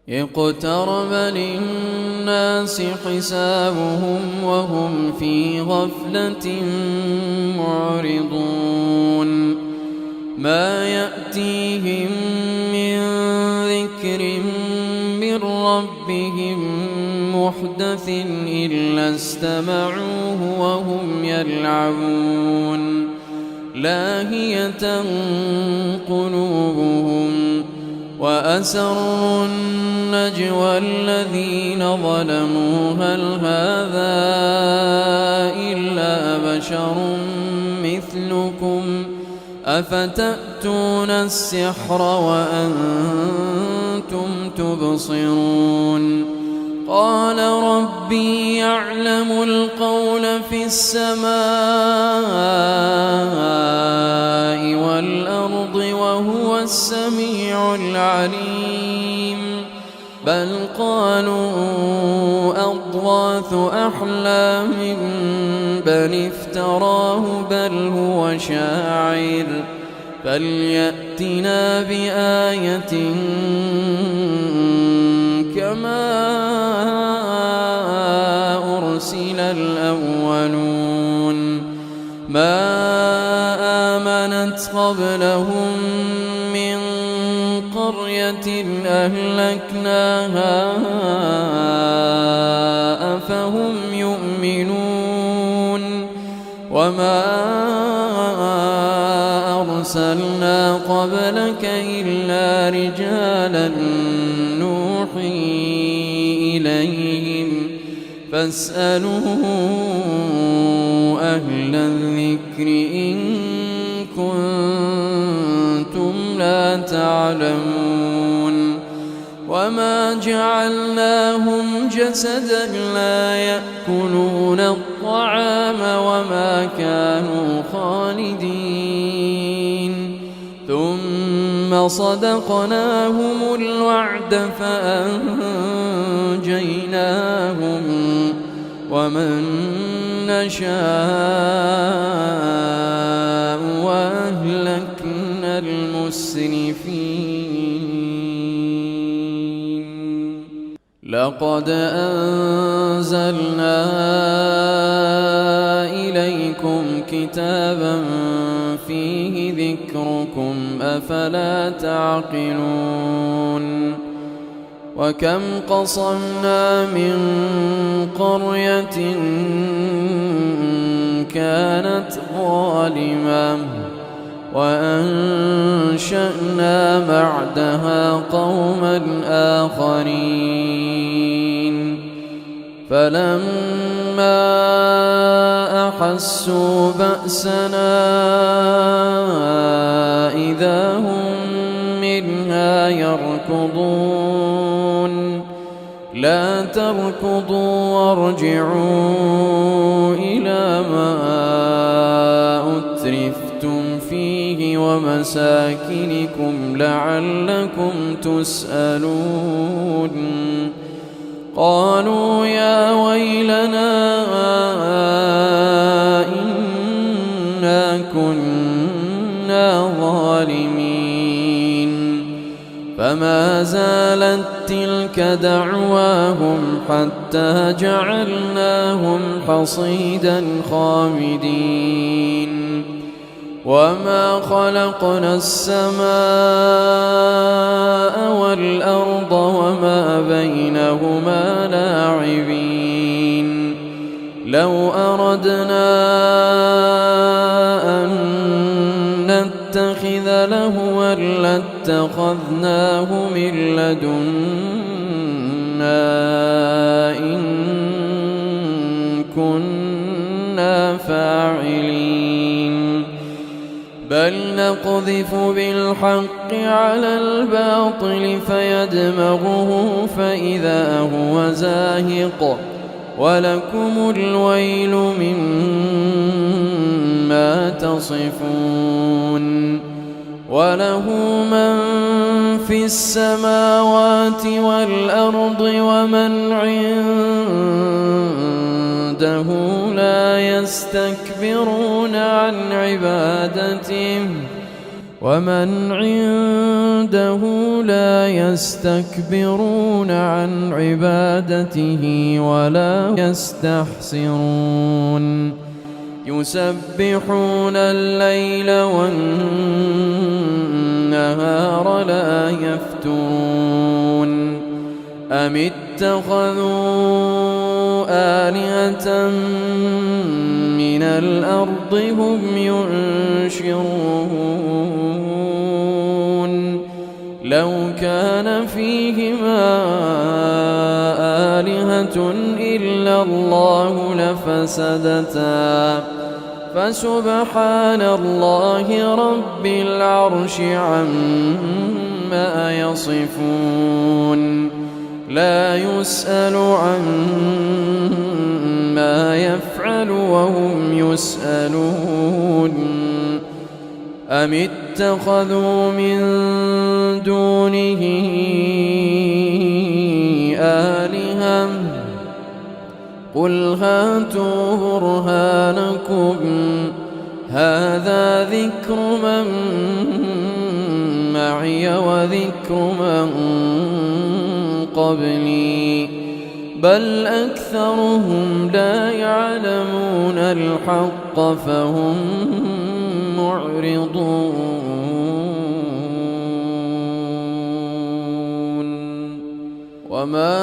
اقترب للناس حسابهم وهم في غفلة معرضون ما يأتيهم من ذكر من ربهم محدث إلا استمعوه وهم يلعبون لاهية قلوبهم وأسروا النجوى الذين ظلموا هل هذا إلا بشر مثلكم أفتأتون السحر وأنتم تبصرون قال ربي يعلم القول في السماء والأرض وهو السميع العليم بل قالوا أضغاث أحلام بل افتراه بل هو شاعر فليأتنا بآية كما أرسل الأولون ما آمنت قبلهم من قرية أهلكناها أفهم يؤمنون وما أرسلنا قبلك إلا رجالا نوحي إليهم فاسألوا أهل الذكر إن كنتم لا تعلمون وما جعلناهم جسدا لا يأكلون الطعام وما كانوا خالدين ثم صدقناهم الوعد فأنجيناهم ومن نشاء وأهلكنا المسرفين لقد أنزلنا إليكم كتابا فيه ذكركم أفلا تعقلون وكم قصمنا من قرية كانت ظالمة وأنشأنا بعدها قوما آخرين فلما أحسوا بأسنا إذا هم منها يركضون لا تركضوا وارجعوا إلى ما أترفتم فيه ومساكنكم لعلكم تسألون قالوا يا ويلنا إنا كنا ظالمين فما زالت تلك دعواهم حتى جعلناهم حصيدا خامدين وما خلقنا السماء والأرض وما بينهما لاعبين لو أردنا أن نتخذ لهوا لاتخذناه من لدنا إن كنا فاعلين بل نقذف بالحق على الباطل فيدمغه فإذا هو زاهق ولكم الويل مما تصفون وله من في السماوات والأرض ومن عنده لا يستكبرون عن عبادته ومن عنده لا يستكبرون عن عبادته ولا يستحسرون يسبحون الليل والنهار لا يفترون أم اتخذوا آلهة من الأرض هم ينشرون لو كان فيهما آلهة إلا الله لفسدتا فسبحان الله رب العرش عما يصفون لا يسأل عما يفعل وهم يسألون أم اتخذوا من دونه آلهة قل هاتوا برهانكم هذا ذكر من معي وذكر من قبلي بل أكثرهم لا يعلمون الحق فهم معرضون وما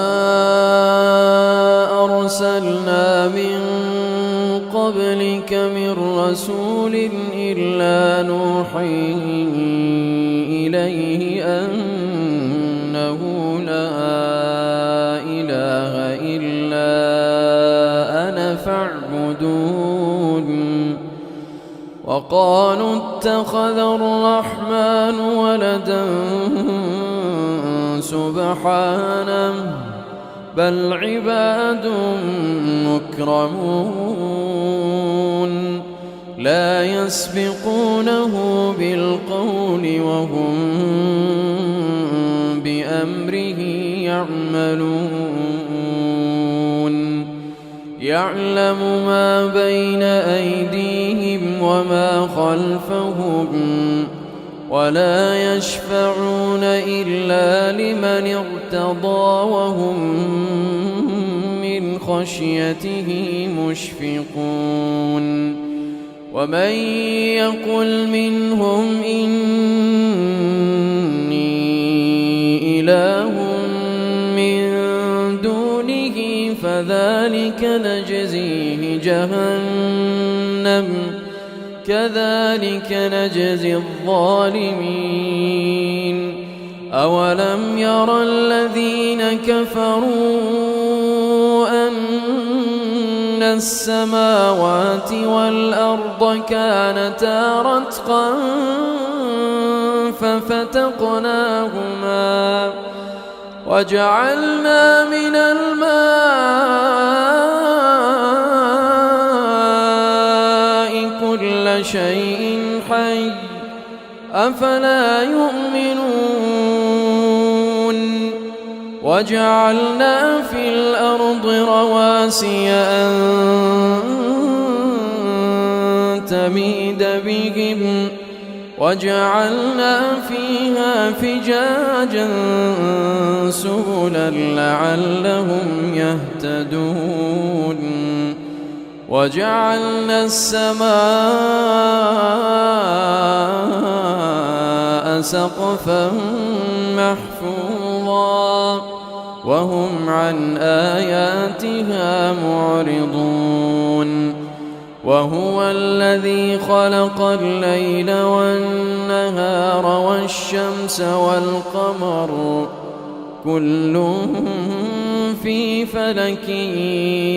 أرسلنا من قبلك من رسول إلا نوحي إليه أنه لا إله إلا أنا فاعبدون وقالوا اتخذ الرحمن ولدا سبحانه بل عباد مكرمون لا يسبقونه بالقول وهم بأمره يعملون يعلم ما بين أيديهم وما خلفهم ولا يشفعون إلا لمن ارتضى وهم من خشيته مشفقون ومن يقل منهم إني إله من دونه فذلك نجزيه جهنم كذلك نجزي الظالمين أولم ير الذين كفروا أن السماوات والأرض كانتا رتقا ففتقناهما وجعلنا من الماء كل شيء حي أفلا يؤمنون وجعلنا في الأرض رواسي أن تميد بهم وجعلنا فيها فجاجا سبلا لعلهم يهتدون وجعلنا السماء سقفا محفوظا وهم عن آياتها معرضون وهو الذي خلق الليل والنهار والشمس والقمر كل في فلك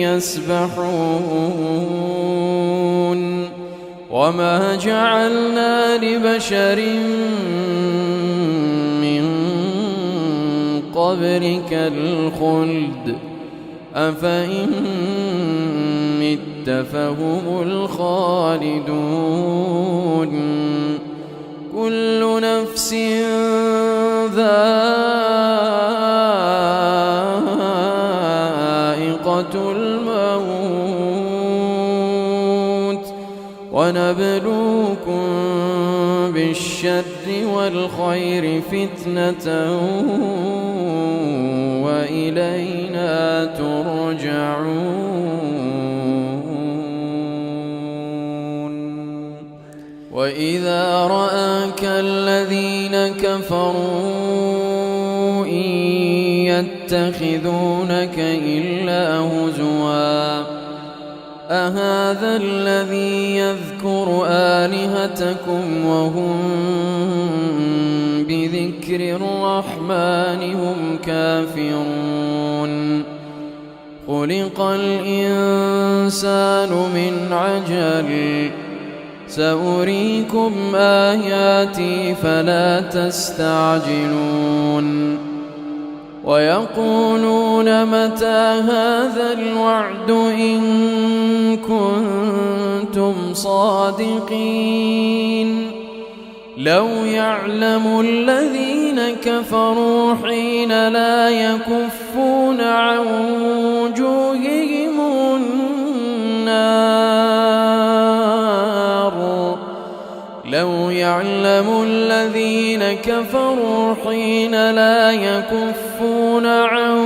يسبحون وما جعلنا لبشر من قبلك الخلد أفإن مت فهم الخالدون كل نفس ذائقة الموت ونبلوكم بالشر والخير فتنة وإلينا ترجعون. وإذا رآك الذين كفروا إن يتخذونك إلا هزوا أهذا الذي يذكر آلهتكم وهم بذكر الرحمن هم كافرون. خلق الإنسان من عجل سأريكم آياتي فلا تستعجلون. ويقولون متى هذا الوعد إن كنتم صادقين. لو يعلم الذين كفروا حين لا يكفون عن وجوههم النار. لو يعلم الذين كفروا حين لا يكفون عن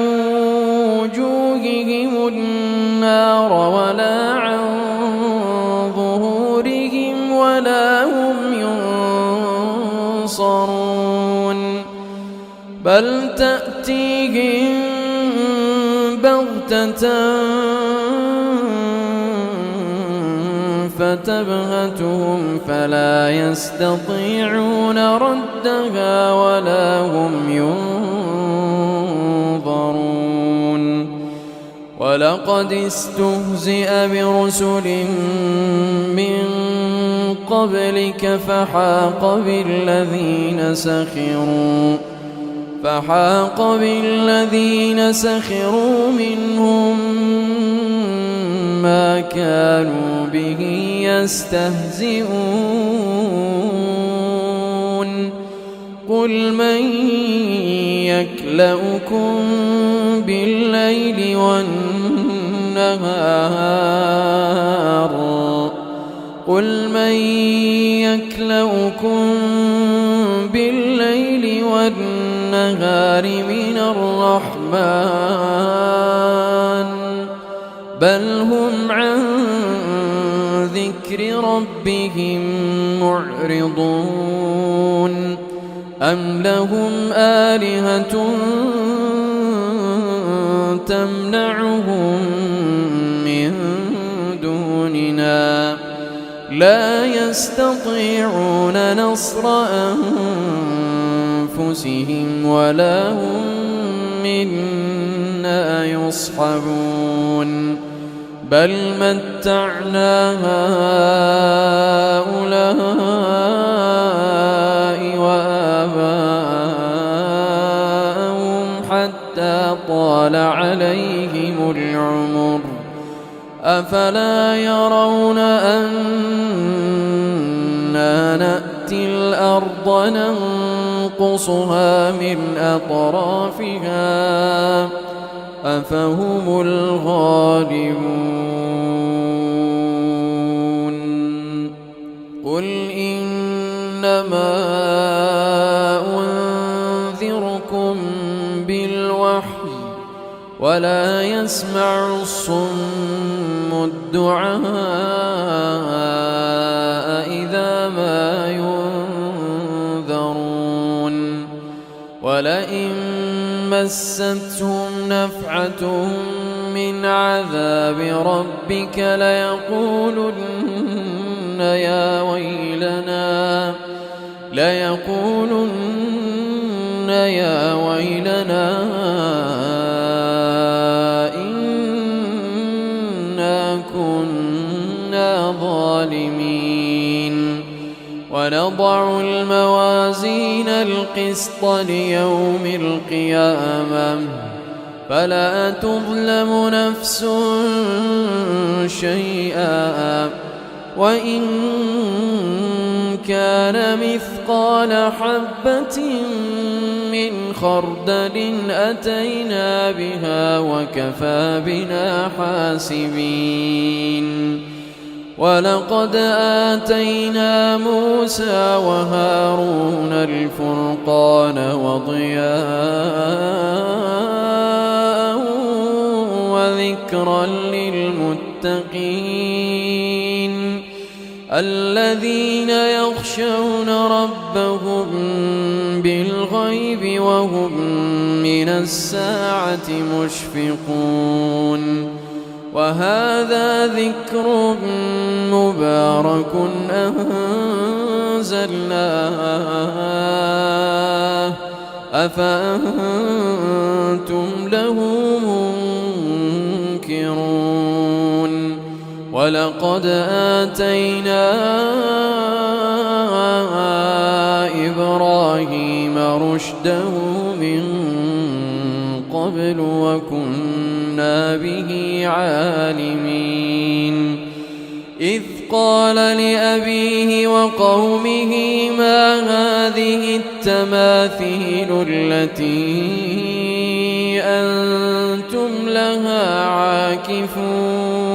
وجوههم النار ولا عن ظهورهم ولا هم ينصرون. بل تأتيهم بغتة فتبهتهم فلا يستطيعون ردها ولا هم ينظرون. ولقد استهزئ برسل من قبلك فحاق بالذين سخروا منهم ما كانوا به يستهزئون. قل من يكلؤكم بالليل والنهار من الرحمن بل هم عن ذكر ربهم معرضون. أم لهم آلهة تمنعهم من دوننا لا يستطيعون نصر أنفسهم ولا هم منا يصحبون. بل متعنا هؤلاء وآباءهم حتى طال عليهم العمر أفلا يرون أنا نأتي الأرض ننقصها من أطرافها أفهم الغالبون. قل إنما أنذركم بالوحي ولا يسمع الصم الدعاء إذا ما ينذرون. ولئن مستهم نفعة من عذاب ربك ليقولن يا ويلنا إنا كنا ظالمين. ونضع الموازين القسط ليوم القيامة فلا تظلم نفس شيئا وإن كان مثقال حبة من خردل أتينا بها وكفى بنا حاسبين. ولقد آتينا موسى وهارون الفرقان وضياء وذكرا للمتقين الذين يخشون ربهم بالغيب وهم من الساعة مشفقون وهذا ذكر مبارك أنزلناه أفأنتم له منكرون ولقد آتينا إبراهيم رشده من قبل وكنا به عالمين إذ قال لأبيه وقومه ما هذه التماثيل التي أنتم لها عاكفون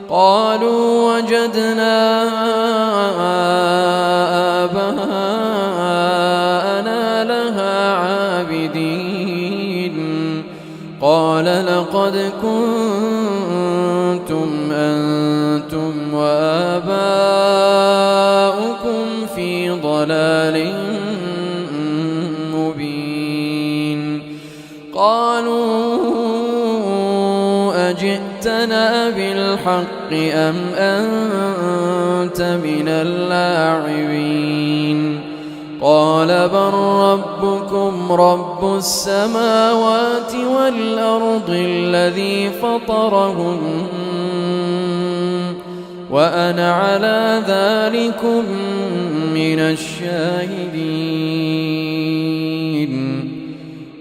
قالوا وجدنا آباءنا لها عابدين قال لقد كنتم أنتم وآباؤكم في ضلال مبين قالوا أجئتنا بالحق أم أنت من اللاعبين قال بل ربكم رب السماوات والأرض الذي فطرهم وأنا على ذلكم من الشاهدين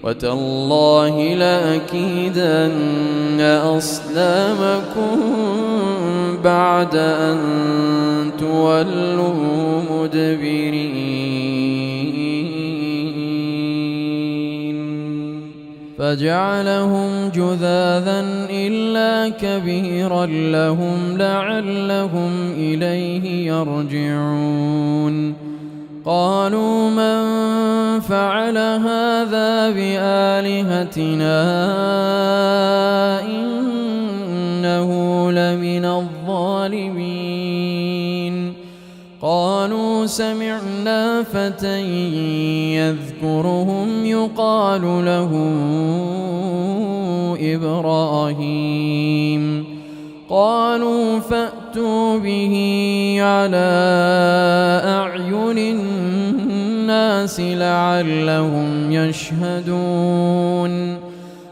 وتالله لأكيدن أصنامكم بعد أن تولوا مدبرين فجعلهم جذاذا إلا كبيرا لهم لعلهم إليه يرجعون قالوا من فعل هذا بآلهتنا إنه لمن الظالمين قالوا سمعنا فتى يذكرهم يقال له إبراهيم قالوا فأتوا به على أعين الناس لعلهم يشهدون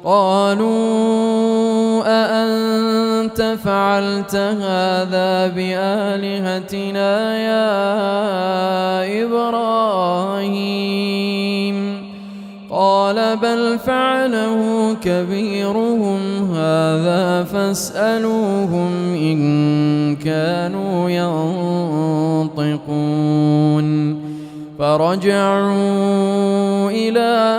قالوا أأنت فعلت هذا بآلهتنا يا إبراهيم قال بل فعله كبيرهم هذا فاسألوهم إن كانوا ينطقون فرجعوا إلى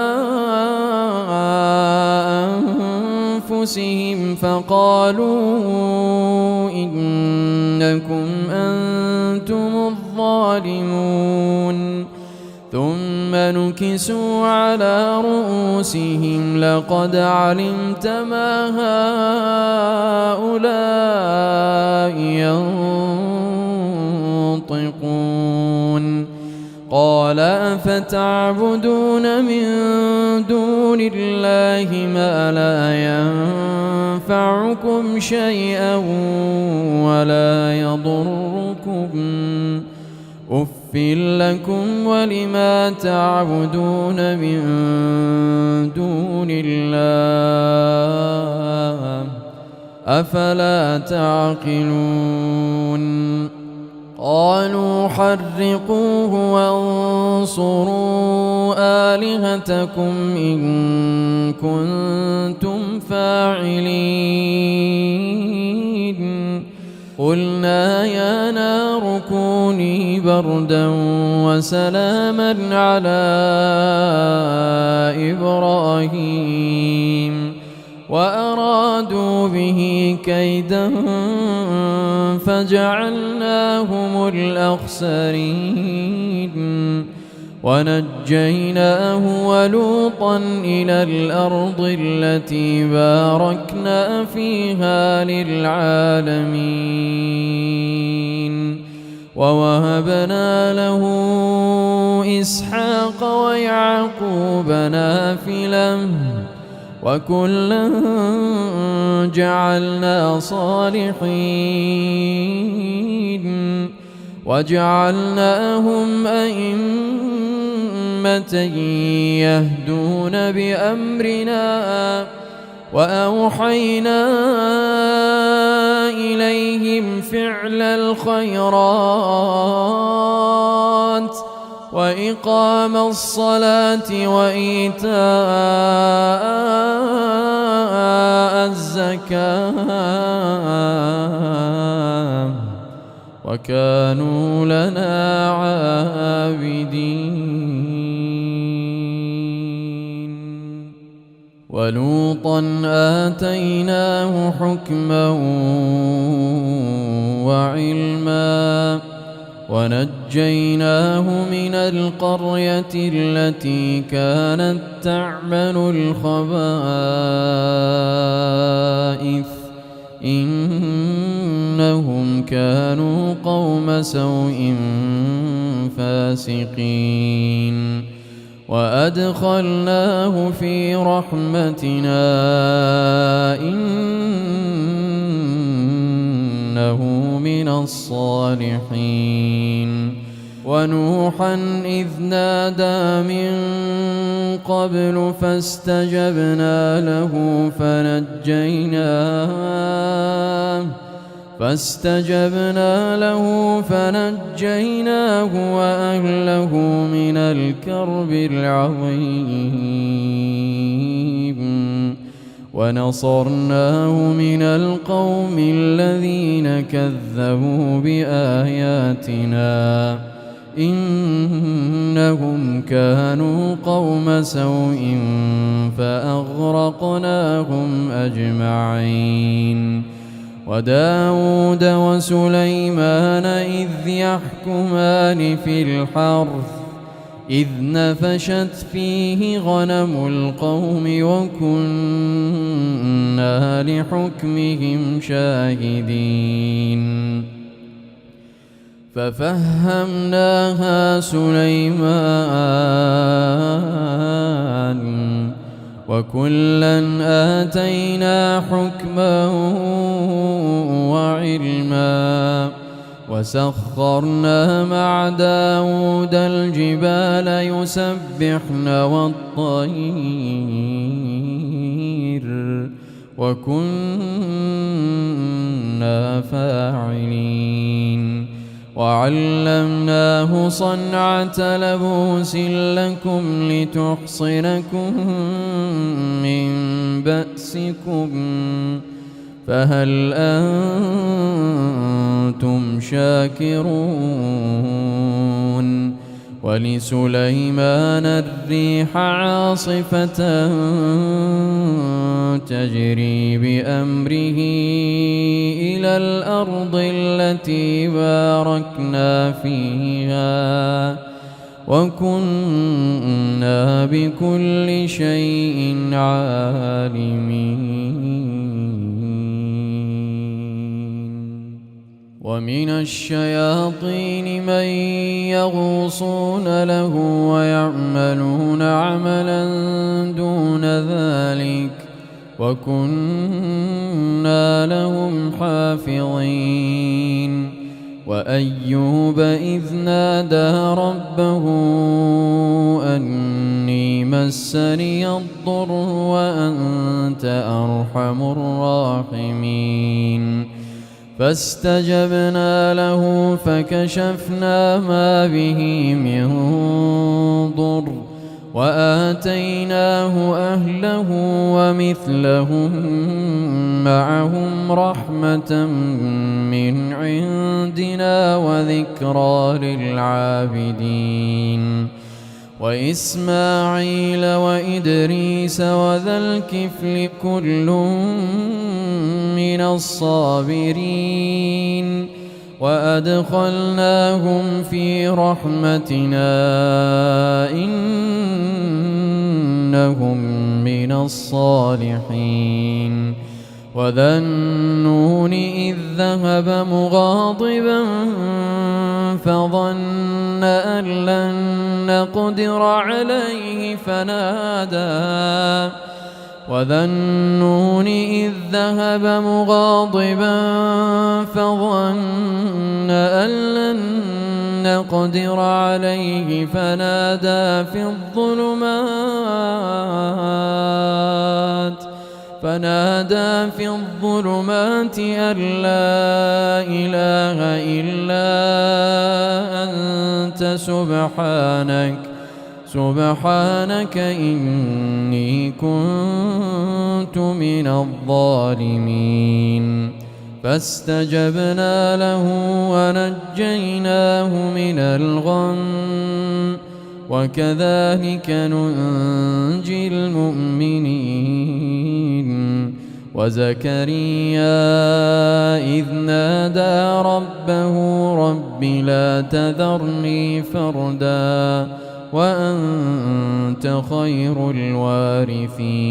أنفسهم فقالوا إنكم أنتم الظالمون ثم نكسوا على رؤوسهم لقد علمت ما هؤلاء ينطقون قال أفتعبدون من دون الله ما لا ينفعكم شيئا ولا يضركم أف لكم ولما تعبدون من دون الله أفلا تعقلون قالوا حرقوه وانصروا آلهتكم إن كنتم فاعلين قلنا يا نار كوني بردا وسلاما على إبراهيم وأرادوا به كيدا فجعلناهم الأخسرين ونجيناه ولوطا إلى الأرض التي باركنا فيها للعالمين ووهبنا له إسحاق ويعقوب نافلة وكلا جعلنا صالحين وجعلناهم أئمة يهدون بأمرنا وأوحينا إليهم فعل الخيرات وإقام الصلاة وإيتاء الزكاة وكانوا لنا عابدين ولوطا آتيناه حكما وعلما ونجيناه من القرية التي كانت تعمل الخبائث إنهم كانوا قوم سوء فاسقين وأدخلناه في رحمتنا إنه من الصالحين ونوحا إذ نادى من قبل فاستجبنا له فنجيناه وأهله من الكرب العظيم ونصرناه من القوم الذين كذبوا بآياتنا إنهم كانوا قوم سوء فأغرقناهم أجمعين وداود وسليمان إذ يحكمان في الحرث إذ نفشت فيه غنم القوم وكنا لحكمهم شاهدين ففهمناها سليمان وكلا آتينا حكما وعلما وسخرنا مع داود الجبال يسبحن والطير وكنا فاعلين وعلمناه صنعة لبوس لكم لتحصنكم من بأسكم فهل أنتم شاكرون ولسليمان الريح عاصفة تجري بأمره إلى الأرض التي باركنا فيها وكنا بكل شيء عالمين ومن الشياطين من يغوصون له ويعملون عملا دون ذلك وكنا لهم حافظين وأيوب إذ نادى ربه أني مسني الضر وأنت أرحم الراحمين فاستجبنا له فكشفنا ما به من ضر وآتيناه أهله ومثلهم معهم رحمة من عندنا وذكرى للعابدين وإسماعيل وإدريس وذا الكفل كل من الصابرين وأدخلناهم في رحمتنا إنهم من الصالحين وذا النون إذ ذهب مغاضبا فظن أن لن نقدر عليه فنادى في الظلمات أن لا إله إلا أنت سبحانك إني كنت من الظالمين فاستجبنا له ونجيناه من الغم وكذلك ننجي المؤمنين وزكريا إذ نادى ربه رب لا تذرني فردا وأنت خير الوارثين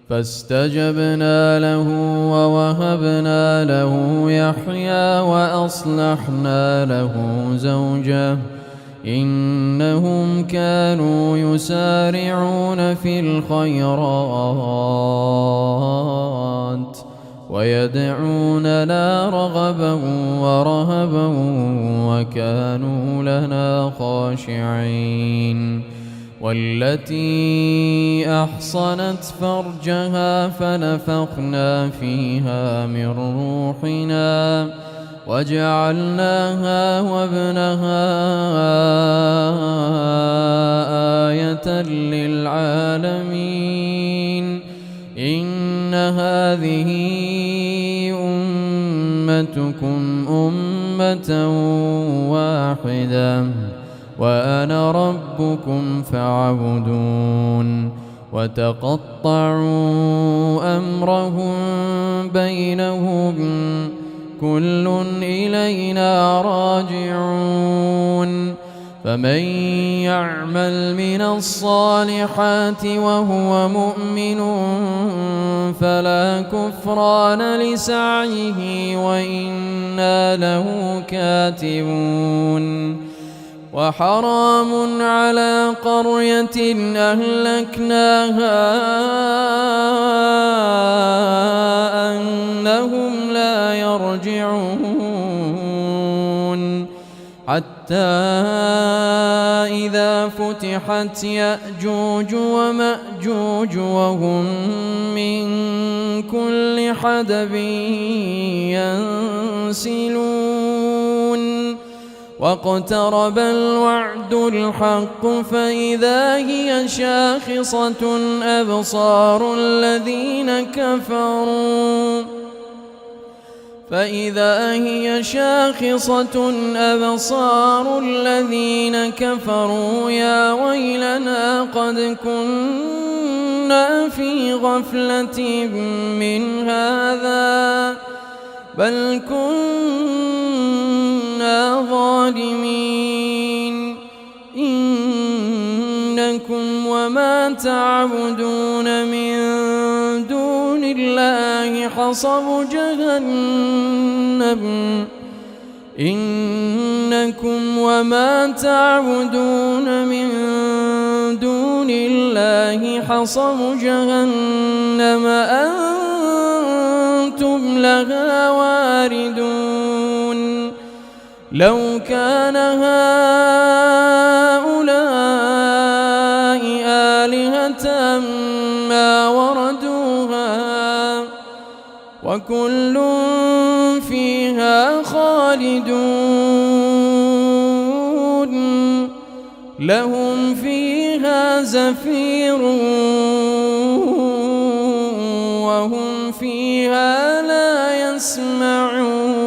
فاستجبنا له ووهبنا له يحيى وأصلحنا له زوجه إنهم كانوا يسارعون في الخيرات ويدعوننا رغبا ورهبا وكانوا لنا خاشعين والتي أحصنت فرجها فنفخنا فيها من روحنا وجعلناها وابنها آية للعالمين إن هذه أمتكم أمة واحدة وأنا ربكم فاعبدون وتقطعوا أمرهم بينهم كل إلينا راجعون فمن يعمل من الصالحات وهو مؤمن فلا كفران لسعيه وإنا له كاتبون وحرام على قرية أهلكناها أنهم لا يرجعون حتى إذا فتحت يأجوج ومأجوج وهم من كل حدب ينسلون واقترب الوعد الحق فإذا هي شاخصة أبصار الذين كفروا يا ويلنا قد كنا في غفلة من هذا بل كنا ظالمين إنكم وما تعبدون من دون الله حصب جهنم أنتم لها واردون لو كان هؤلاء آلهة ما وردوها وكل فيها خالدون لهم فيها زفير وهم فيها لا يسمعون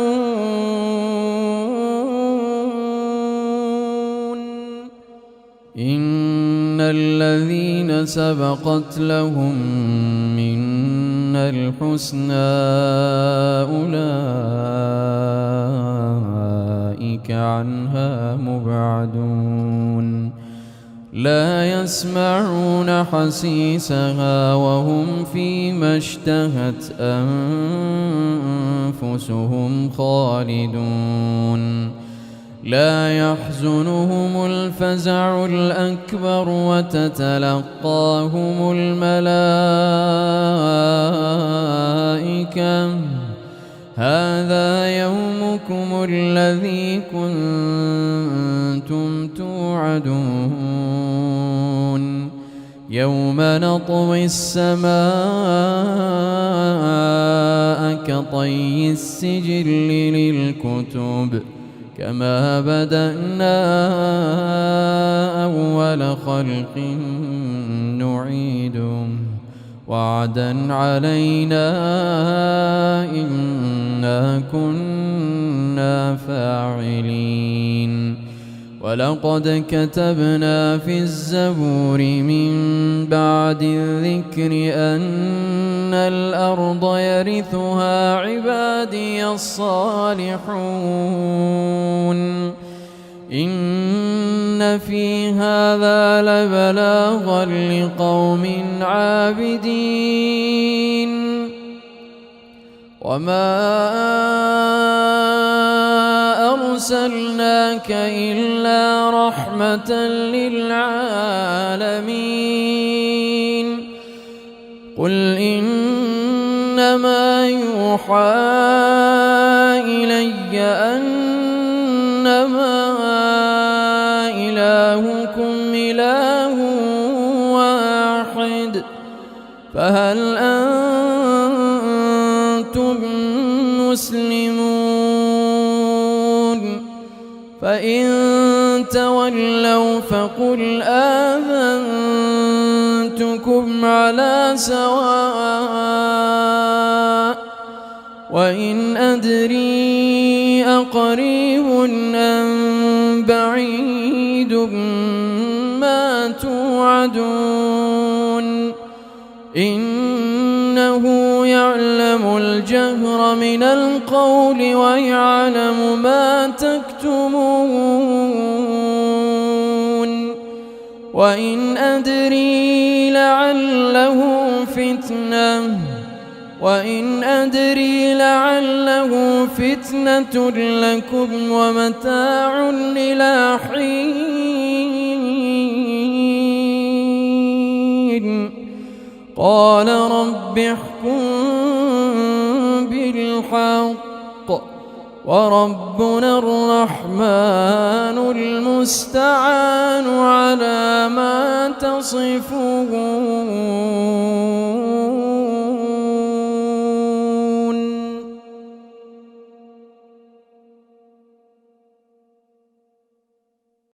للذين سبقت لهم منا الحسنى أولئك عنها مبعدون لا يسمعون حسيسها وهم فيما اشتهت أنفسهم خالدون لا يحزنهم الفزع الأكبر وتتلقاهم الملائكة هذا يومكم الذي كنتم توعدون يوم نطوي السماء كطي السجل للكتب كما بدأنا أول خلق نعيده وعدا علينا إنا كنا فاعلين ولقد كتبنا في الزبور من بعد الذكر أن الأرض يرثها عبادي الصالحون إن في هذا لبلاغا لقوم عابدين وما أرسلناك إلا رحمة للعالمين قل إنما يوحى إلي أنما إلهكم إله واحد فهل أنتم مسلمون فإن تولوا فقل آذنتكم على سواء وإن أدري أقريب أم بعيد ما توعدون إنه يعلم الجهر من القول ويعلم ما تكتمون وإن أدري لعله فتنة لكم ومتاع إلى حين قال رب احكم بالحق وربنا الرحمن المستعان على ما تصفون.